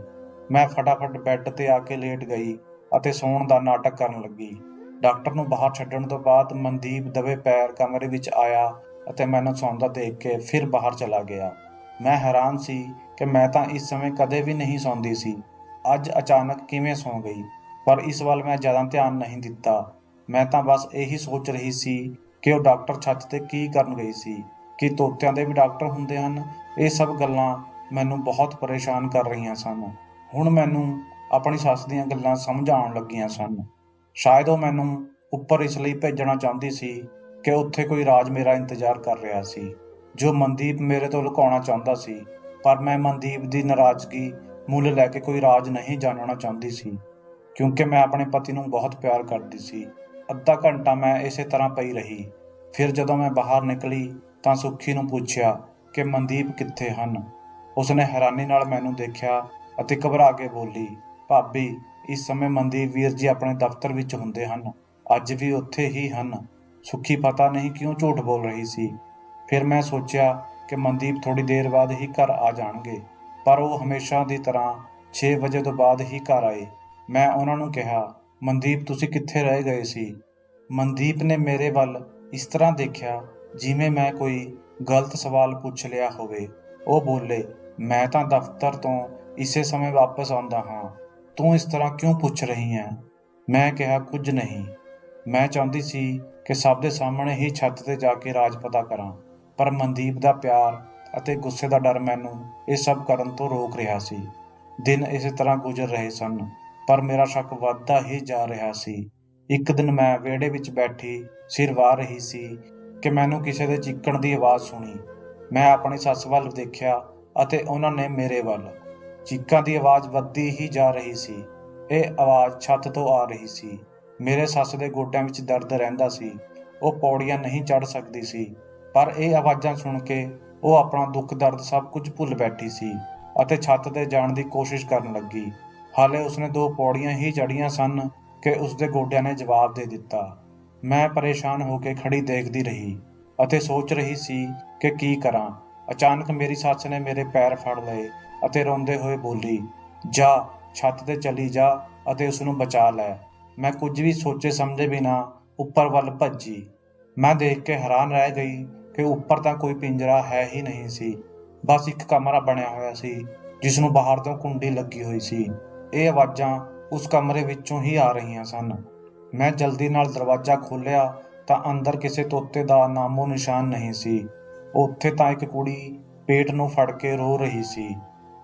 Speaker 1: ਮੈਂ ਫਟਾਫਟ ਬੈੱਡ 'ਤੇ ਆ ਕੇ ਲੇਟ ਗਈ ਅਤੇ ਸੌਣ ਦਾ ਨਾਟਕ ਕਰਨ ਲੱਗੀ। ਡਾਕਟਰ ਨੂੰ ਬਾਹਰ ਛੱਡਣ ਤੋਂ ਬਾਅਦ ਮਨਦੀਪ ਦਬੇ ਪੈਰ ਕਮਰੇ ਵਿੱਚ ਆਇਆ ਅਤੇ ਮੈਨੂੰ ਸੌਂਦਾ ਦੇਖ ਕੇ ਫਿਰ ਬਾਹਰ ਚਲਾ ਗਿਆ। ਮੈਂ ਹੈਰਾਨ ਸੀ ਕਿ ਮੈਂ ਤਾਂ ਇਸ ਸਮੇਂ ਕਦੇ ਵੀ ਨਹੀਂ ਸੌਂਦੀ ਸੀ, ਅੱਜ ਅਚਾਨਕ ਕਿਵੇਂ ਸੌਂ ਗਈ। ਪਰ ਇਸ ਵੱਲ ਮੈਂ ਜ਼ਿਆਦਾ ਧਿਆਨ ਨਹੀਂ ਦਿੱਤਾ। ਮੈਂ ਤਾਂ ਬਸ ਇਹੀ ਸੋਚ ਰਹੀ ਸੀ ਕਿ ਉਹ ਡਾਕਟਰ ਛੱਤ 'ਤੇ ਕੀ ਕਰਨ ਗਈ ਸੀ। ਕੀ ਤੋਤਿਆਂ ਦੇ ਵੀ ਡਾਕਟਰ ਹੁੰਦੇ ਹਨ? ਇਹ ਸਭ ਗੱਲਾਂ ਮੈਨੂੰ ਬਹੁਤ ਪਰੇਸ਼ਾਨ ਕਰ ਰਹੀਆਂ ਸਨ। ਹੁਣ ਮੈਨੂੰ ਆਪਣੀ ਸੱਸ ਦੀਆਂ ਗੱਲਾਂ ਸਮਝ ਆਉਣ ਲੱਗੀਆਂ ਸਨ। ਸ਼ਾਇਦ ਉਹ ਮੈਨੂੰ ਉੱਪਰ ਇਸ ਲਈ ਭੇਜਣਾ ਚਾਹੁੰਦੀ ਸੀ ਕਿ ਉੱਥੇ ਕੋਈ ਰਾਜ ਮੇਰਾ ਇੰਤਜ਼ਾਰ ਕਰ ਰਿਹਾ ਸੀ ਜੋ ਮਨਦੀਪ ਮੇਰੇ ਤੋਂ ਲੁਕਾਉਣਾ ਚਾਹੁੰਦਾ ਸੀ। ਪਰ ਮੈਂ ਮਨਦੀਪ ਦੀ ਨਾਰਾਜ਼ਗੀ ਮੁੱਲ ਲੈ ਕੇ ਕੋਈ ਰਾਜ ਨਹੀਂ ਜਾਣਨਾ ਚਾਹੁੰਦੀ ਸੀ, ਕਿਉਂਕਿ ਮੈਂ ਆਪਣੇ ਪਤੀ ਨੂੰ ਬਹੁਤ ਪਿਆਰ ਕਰਦੀ ਸੀ। ਅੱਧਾ ਘੰਟਾ ਮੈਂ ਇਸੇ ਤਰ੍ਹਾਂ ਪਈ ਰਹੀ। ਫਿਰ ਜਦੋਂ ਮੈਂ ਬਾਹਰ ਨਿਕਲੀ ਤਾਂ ਸੁੱਖੀ ਨੂੰ ਪੁੱਛਿਆ ਕਿ ਮਨਦੀਪ ਕਿੱਥੇ ਹਨ। ਉਸਨੇ ਹੈਰਾਨੀ ਨਾਲ ਮੈਨੂੰ ਦੇਖਿਆ ਅਤੇ ਘਬਰਾ ਕੇ ਬੋਲੀ, ਭਾਬੀ, ਇਸ ਸਮੇਂ ਮਨਦੀਪ ਵੀਰ ਜੀ ਆਪਣੇ ਦਫ਼ਤਰ ਵਿੱਚ ਹੁੰਦੇ ਹਨ, ਅੱਜ ਵੀ ਉੱਥੇ ਹੀ ਹਨ। ਸੁੱਖੀ ਪਤਾ ਨਹੀਂ ਕਿਉਂ ਝੂਠ ਬੋਲ ਰਹੀ ਸੀ। ਫਿਰ ਮੈਂ ਸੋਚਿਆ ਕਿ ਮਨਦੀਪ ਥੋੜ੍ਹੀ ਦੇਰ ਬਾਅਦ ਹੀ ਘਰ ਆ ਜਾਣਗੇ, ਪਰ ਉਹ ਹਮੇਸ਼ਾ ਦੀ ਤਰ੍ਹਾਂ 6 ਵਜੇ ਤੋਂ ਬਾਅਦ ਹੀ ਘਰ ਆਏ। ਮੈਂ ਉਹਨਾਂ ਨੂੰ ਕਿਹਾ, ਮਨਦੀਪ, ਤੁਸੀਂ ਕਿੱਥੇ ਰਹਿ ਗਏ ਸੀ? ਮਨਦੀਪ ਨੇ ਮੇਰੇ ਵੱਲ ਇਸ ਤਰ੍ਹਾਂ ਦੇਖਿਆ ਜਿਵੇਂ ਮੈਂ ਕੋਈ ਗਲਤ ਸਵਾਲ ਪੁੱਛ ਲਿਆ ਹੋਵੇ। ਉਹ ਬੋਲੇ, ਮੈਂ ਤਾਂ ਦਫ਼ਤਰ ਤੋਂ ਇਸੇ ਸਮੇਂ ਵਾਪਸ ਆਉਂਦਾ ਹਾਂ, ਤੂੰ ਇਸ ਤਰ੍ਹਾਂ ਕਿਉਂ ਪੁੱਛ ਰਹੀ ਹੈ? ਮੈਂ ਕਿਹਾ, ਕੁਝ ਨਹੀਂ, ਮੈਂ ਚਾਹੁੰਦੀ ਸੀ ਕਿ ਸਭ ਦੇ ਸਾਹਮਣੇ ਹੀ ਛੱਤ 'ਤੇ ਜਾ ਕੇ ਰਾਜ ਪਤਾ ਕਰਾਂ, ਪਰ ਮਨਦੀਪ ਦਾ ਪਿਆਰ ਅਤੇ ਗੁੱਸੇ ਦਾ ਡਰ ਮੈਨੂੰ ਇਹ ਸਭ ਕਰਨ ਤੋਂ ਰੋਕ ਰਿਹਾ ਸੀ। ਦਿਨ ਇਸੇ ਤਰ੍ਹਾਂ ਗੁਜ਼ਰ ਰਹੇ ਸਨ, ਪਰ ਮੇਰਾ ਸ਼ੱਕ ਵੱਧਦਾ ਹੀ ਜਾ ਰਿਹਾ ਸੀ। ਇੱਕ ਦਿਨ ਮੈਂ ਵਿਹੜੇ ਵਿੱਚ ਬੈਠੀ ਸਿਰ ਵਾਹ ਰਹੀ ਸੀ ਕਿ ਮੈਨੂੰ ਕਿਸੇ ਦੇ ਚੀਕਣ ਦੀ ਆਵਾਜ਼ ਸੁਣੀ। ਮੈਂ ਆਪਣੀ ਸੱਸ ਵੱਲ ਦੇਖਿਆ ਅਤੇ ਉਹਨਾਂ ਨੇ ਮੇਰੇ ਵੱਲ। ਚੀਕਾਂ ਦੀ ਆਵਾਜ਼ ਵੱਧਦੀ ਹੀ ਜਾ ਰਹੀ ਸੀ। ਇਹ ਆਵਾਜ਼ ਛੱਤ ਤੋਂ ਆ ਰਹੀ ਸੀ। ਮੇਰੇ ਸੱਸ ਦੇ ਗੋਡਿਆਂ ਵਿੱਚ ਦਰਦ ਰਹਿੰਦਾ ਸੀ। ਉਹ ਪੌੜੀਆਂ ਨਹੀਂ ਚੜ੍ਹ ਸਕਦੀ ਸੀ, ਪਰ ਇਹ ਆਵਾਜ਼ਾਂ ਸੁਣ ਕੇ ਉਹ ਆਪਣਾ ਦੁੱਖ ਦਰਦ ਸਭ ਕੁਝ ਭੁੱਲ ਬੈਠੀ ਸੀ ਅਤੇ ਛੱਤ 'ਤੇ ਜਾਣ ਦੀ ਕੋਸ਼ਿਸ਼ ਕਰਨ ਲੱਗੀ। ਹਾਲੇ ਉਸਨੇ 2 ਪੌੜੀਆਂ ਹੀ ਚੜ੍ਹੀਆਂ ਸਨ ਕਿ ਉਸਦੇ ਗੋਡਿਆਂ ਨੇ ਜਵਾਬ ਦੇ ਦਿੱਤਾ। ਮੈਂ ਪਰੇਸ਼ਾਨ ਹੋ ਕੇ ਖੜੀ ਦੇਖਦੀ ਰਹੀ ਅਤੇ ਸੋਚ ਰਹੀ ਸੀ ਕਿ ਕੀ ਕਰਾਂ। ਅਚਾਨਕ ਮੇਰੀ ਸੱਸ ਨੇ ਮੇਰੇ ਪੈਰ ਫੜ ਲਏ ਅਤੇ ਰੋਂਦੇ ਹੋਏ ਬੋਲੀ, ਜਾ, ਛੱਤ 'ਤੇ ਚਲੀ ਜਾ ਅਤੇ ਉਸ ਨੂੰ ਬਚਾ ਲੈ। ਮੈਂ ਕੁਝ ਵੀ ਸੋਚੇ ਸਮਝੇ ਬਿਨਾਂ ਉੱਪਰ ਵੱਲ ਭੱਜੀ। ਮੈਂ ਦੇਖ ਕੇ ਹੈਰਾਨ ਰਹਿ ਗਈ ਕਿ ਉੱਪਰ ਤਾਂ ਕੋਈ ਪਿੰਜਰਾ ਹੈ ਹੀ ਨਹੀਂ ਸੀ, ਬਸ ਇੱਕ ਕਮਰਾ ਬਣਿਆ ਹੋਇਆ ਸੀ ਜਿਸ ਨੂੰ ਬਾਹਰ ਤੋਂ ਕੁੰਡੀ ਲੱਗੀ ਹੋਈ ਸੀ। ਇਹ ਆਵਾਜ਼ਾਂ ਉਸ ਕਮਰੇ ਵਿੱਚੋਂ ਹੀ ਆ ਰਹੀਆਂ ਸਨ। ਮੈਂ ਜਲਦੀ ਨਾਲ ਦਰਵਾਜ਼ਾ ਖੋਲ੍ਹਿਆ ਤਾਂ ਅੰਦਰ ਕਿਸੇ ਤੋਤੇ ਦਾ ਨਾਮੋ ਨਿਸ਼ਾਨ ਨਹੀਂ ਸੀ। ਉੱਥੇ ਤਾਂ ਇੱਕ ਕੁੜੀ ਪੇਟ ਨੂੰ ਫੜ ਕੇ ਰੋ ਰਹੀ ਸੀ।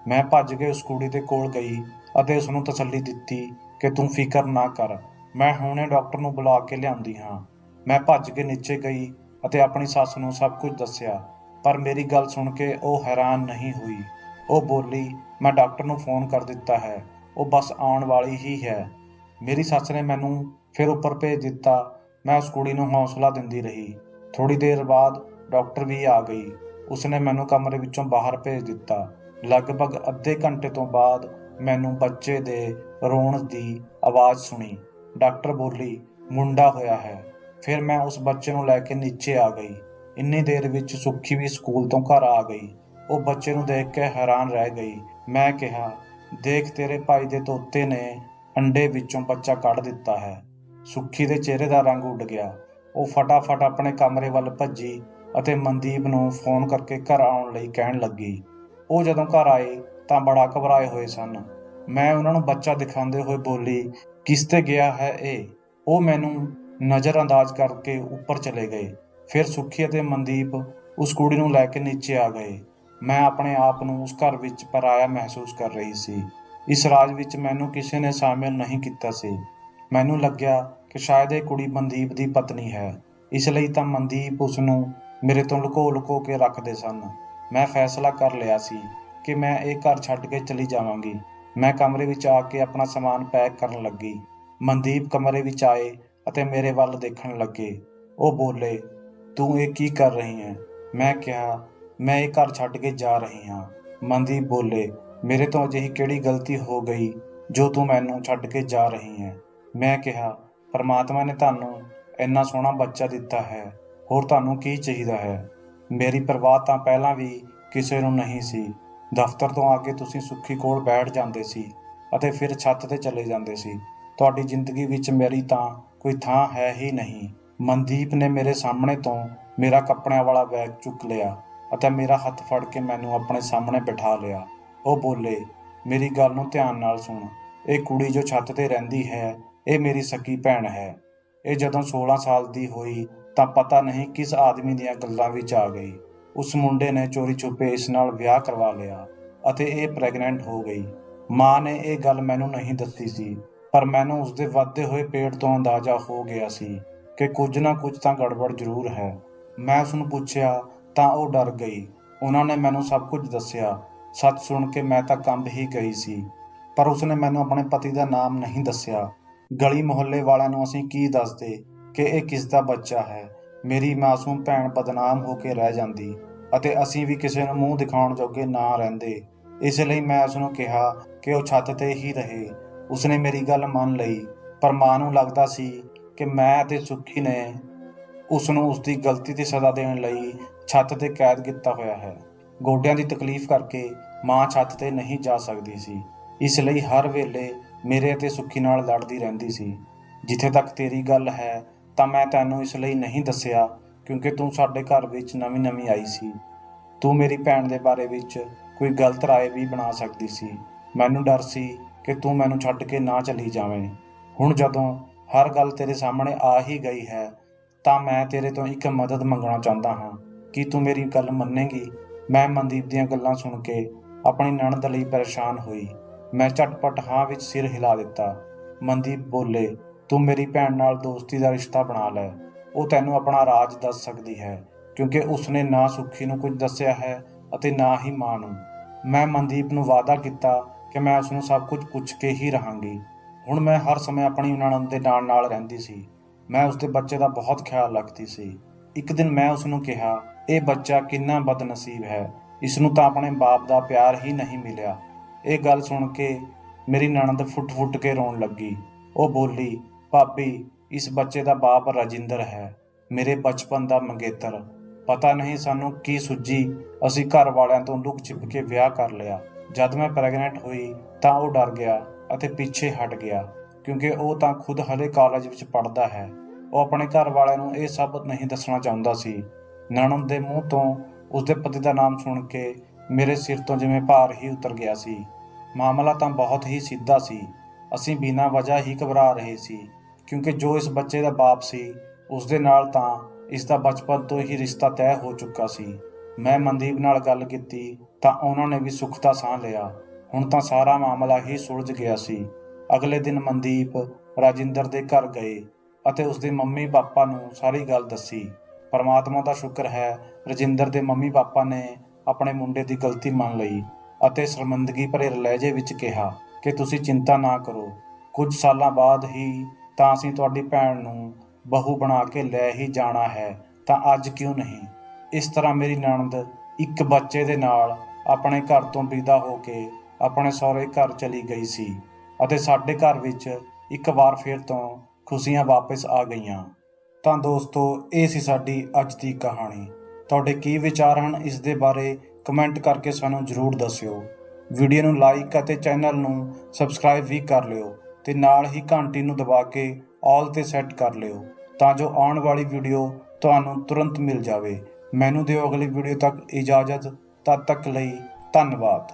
Speaker 1: ਮੈਂ ਭੱਜ ਕੇ ਉਸ ਕੁੜੀ ਦੇ ਕੋਲ ਗਈ ਅਤੇ ਉਸਨੂੰ ਤਸੱਲੀ ਦਿੱਤੀ ਕਿ ਤੂੰ ਫਿਕਰ ਨਾ ਕਰ, ਮੈਂ ਹੁਣੇ ਡਾਕਟਰ ਨੂੰ ਬੁਲਾ ਕੇ ਲਿਆਉਂਦੀ ਹਾਂ। ਮੈਂ ਭੱਜ ਕੇ ਨੀਚੇ ਗਈ ਅਤੇ ਆਪਣੀ ਸੱਸ ਨੂੰ ਸਭ ਕੁਝ ਦੱਸਿਆ, ਪਰ ਮੇਰੀ ਗੱਲ ਸੁਣ ਕੇ ਉਹ ਹੈਰਾਨ ਨਹੀਂ ਹੋਈ। ਉਹ ਬੋਲੀ, ਮੈਂ ਡਾਕਟਰ ਨੂੰ ਫੋਨ ਕਰ ਦਿੱਤਾ ਹੈ, ਉਹ ਬਸ ਆਉਣ ਵਾਲੀ ਹੀ ਹੈ। ਮੇਰੀ ਸੱਸ ਨੇ ਮੈਨੂੰ ਫਿਰ ਉੱਪਰ ਭੇਜ ਦਿੱਤਾ। ਮੈਂ ਉਸ ਕੁੜੀ ਨੂੰ ਹੌਸਲਾ ਦਿੰਦੀ ਰਹੀ। ਥੋੜ੍ਹੀ ਦੇਰ ਬਾਅਦ ਡਾਕਟਰ ਵੀ ਆ ਗਈ। ਉਸਨੇ ਮੈਨੂੰ ਕਮਰੇ ਵਿੱਚੋਂ ਬਾਹਰ ਭੇਜ ਦਿੱਤਾ। ਲਗਭਗ ਅੱਧੇ ਘੰਟੇ ਤੋਂ ਬਾਅਦ ਮੈਨੂੰ ਬੱਚੇ ਦੇ ਰੋਣ ਦੀ ਆਵਾਜ਼ ਸੁਣੀ। ਡਾਕਟਰ ਬੋਲੀ, ਮੁੰਡਾ ਹੋਇਆ ਹੈ। ਫਿਰ ਮੈਂ ਉਸ ਬੱਚੇ ਨੂੰ ਲੈ ਕੇ ਨੀਚੇ ਆ ਗਈ। ਇੰਨੀ ਦੇਰ ਵਿੱਚ ਸੁੱਖੀ ਵੀ ਸਕੂਲ ਤੋਂ ਘਰ ਆ ਗਈ। ਉਹ ਬੱਚੇ ਨੂੰ ਦੇਖ ਕੇ ਹੈਰਾਨ ਰਹਿ ਗਈ। ਮੈਂ ਕਿਹਾ, ਦੇਖ ਤੇਰੇ ਭਾਈ ਦੇ ਤੋਤੇ ਨੇ ਅੰਡੇ ਵਿੱਚੋਂ ਬੱਚਾ ਕੱਢ ਦਿੱਤਾ ਹੈ। ਸੁੱਖੀ ਦੇ ਚਿਹਰੇ ਦਾ ਰੰਗ ਉੱਡ ਗਿਆ। ਉਹ ਫਟਾਫਟ ਆਪਣੇ ਕਮਰੇ ਵੱਲ ਭੱਜੀ ਅਤੇ ਮਨਦੀਪ ਨੂੰ ਫੋਨ ਕਰਕੇ ਘਰ ਆਉਣ ਲਈ ਕਹਿਣ ਲੱਗੀ। ਉਹ ਜਦੋਂ ਘਰ ਆਏ ਤਾਂ ਬੜਾ ਘਬਰਾਏ ਹੋਏ ਸਨ। ਮੈਂ ਉਹਨਾਂ ਨੂੰ ਬੱਚਾ ਦਿਖਾਉਂਦੇ ਹੋਏ ਬੋਲੀ, ਕਿਸ ਤੇ ਗਿਆ ਹੈ ਇਹ? ਉਹ ਮੈਨੂੰ ਨਜ਼ਰਅੰਦਾਜ਼ ਕਰਕੇ ਉੱਪਰ ਚਲੇ ਗਏ। ਫਿਰ ਸੁੱਖੀ ਅਤੇ ਮਨਦੀਪ ਉਸ ਕੁੜੀ ਨੂੰ ਲੈ ਕੇ ਨੀਚੇ ਆ ਗਏ। ਮੈਂ ਆਪਣੇ ਆਪ ਨੂੰ ਉਸ ਘਰ ਵਿੱਚ ਪਰਾਇਆ ਮਹਿਸੂਸ ਕਰ ਰਹੀ ਸੀ। ਇਸ ਰਾਜ ਵਿੱਚ ਮੈਨੂੰ ਕਿਸੇ ਨੇ ਸ਼ਾਮਿਲ ਨਹੀਂ ਕੀਤਾ ਸੀ। ਮੈਨੂੰ ਲੱਗਿਆ ਕਿ ਸ਼ਾਇਦ ਇਹ ਕੁੜੀ ਮਨਦੀਪ ਦੀ ਪਤਨੀ ਹੈ, ਇਸ ਲਈ ਤਾਂ ਮਨਦੀਪ ਉਸ ਨੂੰ ਮੇਰੇ ਤੋਂ ਲੁਕੋ ਕੇ ਰੱਖਦੇ ਸਨ। ਮੈਂ ਫੈਸਲਾ ਕਰ ਲਿਆ ਸੀ ਕਿ ਮੈਂ ਇਹ ਘਰ ਛੱਡ ਕੇ ਚਲੀ ਜਾਵਾਂਗੀ। ਮੈਂ ਕਮਰੇ ਵਿੱਚ ਆ ਕੇ ਆਪਣਾ ਸਮਾਨ ਪੈਕ ਕਰਨ ਲੱਗੀ। ਮਨਦੀਪ ਕਮਰੇ ਵਿੱਚ ਆਏ ਅਤੇ ਮੇਰੇ ਵੱਲ ਦੇਖਣ ਲੱਗੇ। ਉਹ ਬੋਲੇ, ਤੂੰ ਇਹ ਕੀ ਕਰ ਰਹੀ ਹੈ? ਮੈਂ ਕਿਹਾ, ਮੈਂ ਇਹ ਘਰ ਛੱਡ ਕੇ ਜਾ ਰਹੀ ਹਾਂ। ਮਨਦੀਪ ਬੋਲੇ, ਮੇਰੇ ਤੋਂ ਅਜਿਹੀ ਕਿਹੜੀ ਗਲਤੀ ਹੋ ਗਈ ਜੋ ਤੂੰ ਮੈਨੂੰ ਛੱਡ ਕੇ ਜਾ ਰਹੀ ਹੈ? ਮੈਂ ਕਿਹਾ, ਪਰਮਾਤਮਾ ਨੇ ਤੁਹਾਨੂੰ ਇੰਨਾ ਸੋਹਣਾ ਬੱਚਾ ਦਿੱਤਾ ਹੈ, ਹੋਰ ਤੁਹਾਨੂੰ ਕੀ ਚਾਹੀਦਾ ਹੈ? ਮੇਰੀ ਪਰਵਾਹ ਤਾਂ ਪਹਿਲਾਂ ਵੀ ਕਿਸੇ ਨੂੰ ਨਹੀਂ ਸੀ। ਦਫ਼ਤਰ ਤੋਂ ਆ ਕੇ ਤੁਸੀਂ ਸੁੱਖੀ ਕੋਲ ਬੈਠ ਜਾਂਦੇ ਸੀ ਅਤੇ ਫਿਰ ਛੱਤ ਤੇ ਚਲੇ ਜਾਂਦੇ ਸੀ। ਤੁਹਾਡੀ ਜ਼ਿੰਦਗੀ ਵਿੱਚ ਮੇਰੀ ਤਾਂ ਕੋਈ ਥਾਂ ਹੈ ਹੀ ਨਹੀਂ। ਮਨਦੀਪ ਨੇ ਮੇਰੇ ਸਾਹਮਣੇ ਤੋਂ ਮੇਰਾ ਕੱਪੜਿਆਂ ਵਾਲਾ ਬੈਗ ਚੁੱਕ ਲਿਆ ਅਤੇ ਮੇਰਾ ਹੱਥ ਫੜ ਕੇ ਮੈਨੂੰ ਆਪਣੇ ਸਾਹਮਣੇ ਬਿਠਾ ਲਿਆ। ਉਹ ਬੋਲੇ, ਮੇਰੀ ਗੱਲ ਨੂੰ ਧਿਆਨ ਨਾਲ ਸੁਣ। ਇਹ ਕੁੜੀ ਜੋ ਛੱਤ ਤੇ ਰਹਿੰਦੀ ਹੈ, ਇਹ ਮੇਰੀ ਸਕੀ ਭੈਣ ਹੈ। ਇਹ ਜਦੋਂ 16 ਸਾਲ ਦੀ ਹੋਈ ਤਾਂ ਪਤਾ ਨਹੀਂ ਕਿਸ ਆਦਮੀ ਦੀਆਂ ਗੱਲਾਂ ਵਿੱਚ ਆ ਗਈ। ਉਸ ਮੁੰਡੇ ਨੇ ਚੋਰੀ ਛੁਪੇ ਇਸ ਨਾਲ ਵਿਆਹ ਕਰਵਾ ਲਿਆ ਅਤੇ ਇਹ ਪ੍ਰੈਗਨੈਂਟ ਹੋ ਗਈ। ਮਾਂ ਨੇ ਇਹ ਗੱਲ ਮੈਨੂੰ ਨਹੀਂ ਦੱਸੀ ਸੀ, ਪਰ ਮੈਨੂੰ ਉਸਦੇ ਵੱਧਦੇ ਹੋਏ ਪੇਟ ਤੋਂ ਅੰਦਾਜ਼ਾ ਹੋ ਗਿਆ ਸੀ ਕਿ ਕੁਝ ਨਾ ਕੁਝ ਤਾਂ ਗੜਬੜ ਜ਼ਰੂਰ ਹੈ। ਮੈਂ ਉਸਨੂੰ ਪੁੱਛਿਆ ਤਾਂ ਉਹ ਡਰ ਗਈ। ਉਹਨਾਂ ਨੇ ਮੈਨੂੰ ਸਭ ਕੁਝ ਦੱਸਿਆ। ਸੱਚ ਸੁਣ ਕੇ ਮੈਂ ਤਾਂ ਕੰਬ ਹੀ ਗਈ ਸੀ, ਪਰ ਉਸਨੇ ਮੈਨੂੰ ਆਪਣੇ ਪਤੀ ਦਾ ਨਾਮ ਨਹੀਂ ਦੱਸਿਆ। ਗਲੀ ਮੁਹੱਲੇ ਵਾਲਿਆਂ ਨੂੰ ਅਸੀਂ ਕੀ ਦੱਸਦੇ ਕਿ ਇਹ ਕਿਸ ਦਾ ਬੱਚਾ ਹੈ? ਮੇਰੀ ਮਾਸੂਮ ਭੈਣ ਬਦਨਾਮ ਹੋ ਕੇ ਰਹਿ ਜਾਂਦੀ ਅਤੇ ਅਸੀਂ ਵੀ ਕਿਸੇ ਨੂੰ ਮੂੰਹ ਦਿਖਾਉਣ ਜੋਗੇ ਨਾ ਰਹਿੰਦੇ। ਇਸ ਲਈ ਮੈਂ ਉਸਨੂੰ ਕਿਹਾ ਕਿ ਉਹ ਛੱਤ ਤੇ ਹੀ ਰਹੇ। ਉਸਨੇ ਮੇਰੀ ਗੱਲ ਮੰਨ ਲਈ, ਪਰ ਮਾਂ ਨੂੰ ਲੱਗਦਾ ਸੀ ਕਿ ਮੈਂ ਅਤੇ ਸੁੱਖੀ ਨੇ ਉਸ ਨੂੰ ਉਸਦੀ ਗਲਤੀ ਦੀ ਸਜ਼ਾ ਦੇਣ ਲਈ ਛੱਤ ਤੇ ਕੈਦ ਕੀਤਾ ਹੋਇਆ ਹੈ। ਗੋਡਿਆਂ ਦੀ ਤਕਲੀਫ ਕਰਕੇ ਮਾਂ ਛੱਤ ਤੇ ਨਹੀਂ ਜਾ ਸਕਦੀ ਸੀ, ਇਸ ਲਈ ਹਰ ਵੇਲੇ ਮੇਰੇ ਅਤੇ ਸੁੱਖੀ ਨਾਲ ਲੜਦੀ ਰਹਿੰਦੀ ਸੀ। ਜਿੱਥੇ ਤੱਕ ਤੇਰੀ ਗੱਲ ਹੈ ਤਾਂ ਮੈਂ ਤੈਨੂੰ ਇਸ ਲਈ ਨਹੀਂ ਦੱਸਿਆ ਕਿਉਂਕਿ ਤੂੰ ਸਾਡੇ ਘਰ ਵਿੱਚ ਨਵੀਂ ਆਈ ਸੀ। ਤੂੰ ਮੇਰੀ ਭੈਣ ਦੇ ਬਾਰੇ ਵਿੱਚ ਕੋਈ ਗਲਤ ਰਾਏ ਵੀ ਬਣਾ ਸਕਦੀ ਸੀ। ਮੈਨੂੰ ਡਰ ਸੀ ਕਿ ਤੂੰ ਮੈਨੂੰ ਛੱਡ ਕੇ ਨਾ ਚਲੀ ਜਾਵੇਂ। ਹੁਣ ਜਦੋਂ ਹਰ ਗੱਲ ਤੇਰੇ ਸਾਹਮਣੇ ਆ ਹੀ ਗਈ ਹੈ ਤਾਂ ਮੈਂ ਤੇਰੇ ਤੋਂ ਇੱਕ ਮਦਦ ਮੰਗਣਾ ਚਾਹੁੰਦਾ ਹਾਂ। ਕੀ ਤੂੰ ਮੇਰੀ ਗੱਲ ਮੰਨੇਗੀ? ਮੈਂ ਮਨਦੀਪ ਦੀਆਂ ਗੱਲਾਂ ਸੁਣ ਕੇ ਆਪਣੀ ਨਣਦ ਲਈ ਪਰੇਸ਼ਾਨ ਹੋਈ। ਮੈਂ ਝਟਪਟ ਹਾਂ ਵਿੱਚ ਸਿਰ ਹਿਲਾ ਦਿੱਤਾ। ਮਨਦੀਪ ਬੋਲੇ, ਤੂੰ ਮੇਰੀ ਭੈਣ ਨਾਲ ਦੋਸਤੀ ਦਾ ਰਿਸ਼ਤਾ ਬਣਾ ਲੈ। ਉਹ ਤੈਨੂੰ ਆਪਣਾ ਰਾਜ ਦੱਸ ਸਕਦੀ ਹੈ ਕਿਉਂਕਿ ਉਸਨੇ ਨਾ ਸੁੱਖੀ ਨੂੰ ਕੁਝ ਦੱਸਿਆ ਹੈ ਅਤੇ ਨਾ ਹੀ ਮਾਂ ਨੂੰ। ਮੈਂ ਮਨਦੀਪ ਨੂੰ ਵਾਅਦਾ ਕੀਤਾ ਕਿ ਮੈਂ ਉਸਨੂੰ ਸਭ ਕੁਝ ਪੁੱਛ ਕੇ ਹੀ ਰਹਾਂਗੀ। ਹੁਣ ਮੈਂ ਹਰ ਸਮੇਂ ਆਪਣੀ ਨਣਦ ਦੇ ਨਾਲ ਰਹਿੰਦੀ ਸੀ। ਮੈਂ ਉਸਦੇ ਬੱਚੇ ਦਾ ਬਹੁਤ ਖਿਆਲ ਰੱਖਦੀ ਸੀ। ਇੱਕ ਦਿਨ ਮੈਂ ਉਸਨੂੰ ਕਿਹਾ, ਇਹ ਬੱਚਾ ਕਿੰਨਾ ਬਦਨਸੀਬ ਹੈ, ਇਸ ਨੂੰ ਤਾਂ ਆਪਣੇ ਬਾਪ ਦਾ ਪਿਆਰ ਹੀ ਨਹੀਂ ਮਿਲਿਆ। ਇਹ ਗੱਲ ਸੁਣ ਕੇ ਮੇਰੀ ਨਣਦ ਫੁੱਟ ਕੇ ਰੋਣ ਲੱਗੀ। ਉਹ ਬੋਲੀ, ਭਾਬੀ, ਇਸ ਬੱਚੇ ਦਾ ਬਾਪ ਰਾਜਿੰਦਰ ਹੈ, ਮੇਰੇ ਬਚਪਨ ਦਾ ਮੰਗੇਤਰ। ਪਤਾ ਨਹੀਂ ਸਾਨੂੰ ਕੀ ਸੁੱਝੀ, ਅਸੀਂ ਘਰ ਵਾਲਿਆਂ ਤੋਂ ਲੁਕ ਛਿਪ ਕੇ ਵਿਆਹ ਕਰ ਲਿਆ। ਜਦ ਮੈਂ ਪ੍ਰੈਗਨੈਂਟ ਹੋਈ ਤਾਂ ਉਹ ਡਰ ਗਿਆ ਅਤੇ ਪਿੱਛੇ ਹਟ ਗਿਆ ਕਿਉਂਕਿ ਉਹ ਤਾਂ ਖੁਦ ਹਲੇ ਕਾਲਜ ਵਿੱਚ ਪੜ੍ਹਦਾ ਹੈ। ਉਹ ਆਪਣੇ ਘਰ ਵਾਲਿਆਂ ਨੂੰ ਇਹ ਸਭ ਨਹੀਂ ਦੱਸਣਾ ਚਾਹੁੰਦਾ ਸੀ। ਨਣਦ ਦੇ ਮੂੰਹ ਤੋਂ ਉਸਦੇ ਪਤੀ ਦਾ ਨਾਮ ਸੁਣ ਕੇ ਮੇਰੇ ਸਿਰ ਤੋਂ ਜਿਵੇਂ ਭਾਰ ਹੀ ਉਤਰ ਗਿਆ ਸੀ। ਮਾਮਲਾ ਤਾਂ ਬਹੁਤ ਹੀ ਸਿੱਧਾ ਸੀ। ਅਸੀਂ ਬਿਨਾਂ ਵਜ੍ਹਾ ਹੀ ਘਬਰਾ ਰਹੇ ਸੀ ਕਿਉਂਕਿ ਜੋ ਇਸ ਬੱਚੇ ਦਾ ਬਾਪ ਸੀ ਉਸ ਦੇ ਨਾਲ ਤਾਂ ਇਸ ਦਾ ਬਚਪਨ ਤੋਂ ਹੀ ਰਿਸ਼ਤਾ ਤੈਅ ਹੋ ਚੁੱਕਾ ਸੀ। ਮੈਂ ਮਨਦੀਪ ਨਾਲ ਗੱਲ ਕੀਤੀ ਤਾਂ ਉਹਨਾਂ ਨੇ ਵੀ ਸੁੱਖ ਦਾ ਸਾਹ ਲਿਆ। ਹੁਣ ਤਾਂ ਸਾਰਾ ਮਾਮਲਾ ਹੀ ਸੁਲਝ ਗਿਆ ਸੀ। ਅਗਲੇ ਦਿਨ ਮਨਦੀਪ ਰਾਜਿੰਦਰ ਦੇ ਘਰ ਗਏ ਅਤੇ ਉਸਦੇ ਮੰਮੀ ਪਾਪਾ ਨੂੰ ਸਾਰੀ ਗੱਲ ਦੱਸੀ। ਪਰਮਾਤਮਾ ਦਾ ਸ਼ੁਕਰ ਹੈ ਰਾਜਿੰਦਰ ਦੇ ਮੰਮੀ ਪਾਪਾ ਨੇ ਆਪਣੇ ਮੁੰਡੇ ਦੀ ਗਲਤੀ ਮੰਨ ਲਈ ਅਤੇ ਸ਼ਰਮਿੰਦਗੀ ਭਰੇ ਲਹਿਜੇ ਵਿੱਚ ਕਿਹਾ ਕਿ ਤੁਸੀਂ ਚਿੰਤਾ ਨਾ ਕਰੋ, ਕੁਝ ਸਾਲਾਂ ਬਾਅਦ ਹੀ ਤਾਂ ਅਸੀਂ ਤੁਹਾਡੀ ਭੈਣ ਨੂੰ ਬਹੂ ਬਣਾ ਕੇ ਲੈ ਹੀ ਜਾਣਾ ਹੈ, ਤਾਂ ਅੱਜ ਕਿਉਂ ਨਹੀਂ। ਇਸ ਤਰ੍ਹਾਂ ਮੇਰੀ ਨਣਦ ਇੱਕ ਬੱਚੇ ਦੇ ਨਾਲ ਆਪਣੇ ਘਰ ਤੋਂ ਵਿਦਾ ਹੋ ਕੇ ਆਪਣੇ ਸਹੁਰੇ ਘਰ ਚਲੀ ਗਈ ਸੀ ਅਤੇ ਸਾਡੇ ਘਰ ਵਿੱਚ ਇੱਕ ਵਾਰ ਫਿਰ ਤੋਂ ਖੁਸ਼ੀਆਂ ਵਾਪਸ ਆ ਗਈਆਂ। ਤਾਂ ਦੋਸਤੋ, ਇਹ ਸੀ ਸਾਡੀ ਅੱਜ ਦੀ ਕਹਾਣੀ। ਤੁਹਾਡੇ ਕੀ ਵਿਚਾਰ ਹਨ ਇਸ ਦੇ ਬਾਰੇ ਕਮੈਂਟ ਕਰਕੇ ਸਾਨੂੰ ਜ਼ਰੂਰ ਦੱਸਿਓ। ਵੀਡੀਓ ਨੂੰ ਲਾਈਕ ਅਤੇ ਚੈਨਲ ਨੂੰ ਸਬਸਕ੍ਰਾਈਬ ਵੀ ਕਰ ਲਿਓ ਤੇ ਨਾਲ ਹੀ ਘੰਟੀ ਨੂੰ ਦਬਾ ਕੇ ਆਲ ਤੇ ਸੈੱਟ ਕਰ ਲਿਓ ਤਾਂ ਜੋ ਆਉਣ ਵਾਲੀ ਵੀਡੀਓ ਤੁਹਾਨੂੰ ਤੁਰੰਤ ਮਿਲ ਜਾਵੇ। ਮੈਨੂੰ ਦਿਓ ਅਗਲੀ ਵੀਡੀਓ ਤੱਕ ਇਜਾਜ਼ਤ। ਤਦ ਤੱਕ ਲਈ ਧੰਨਵਾਦ।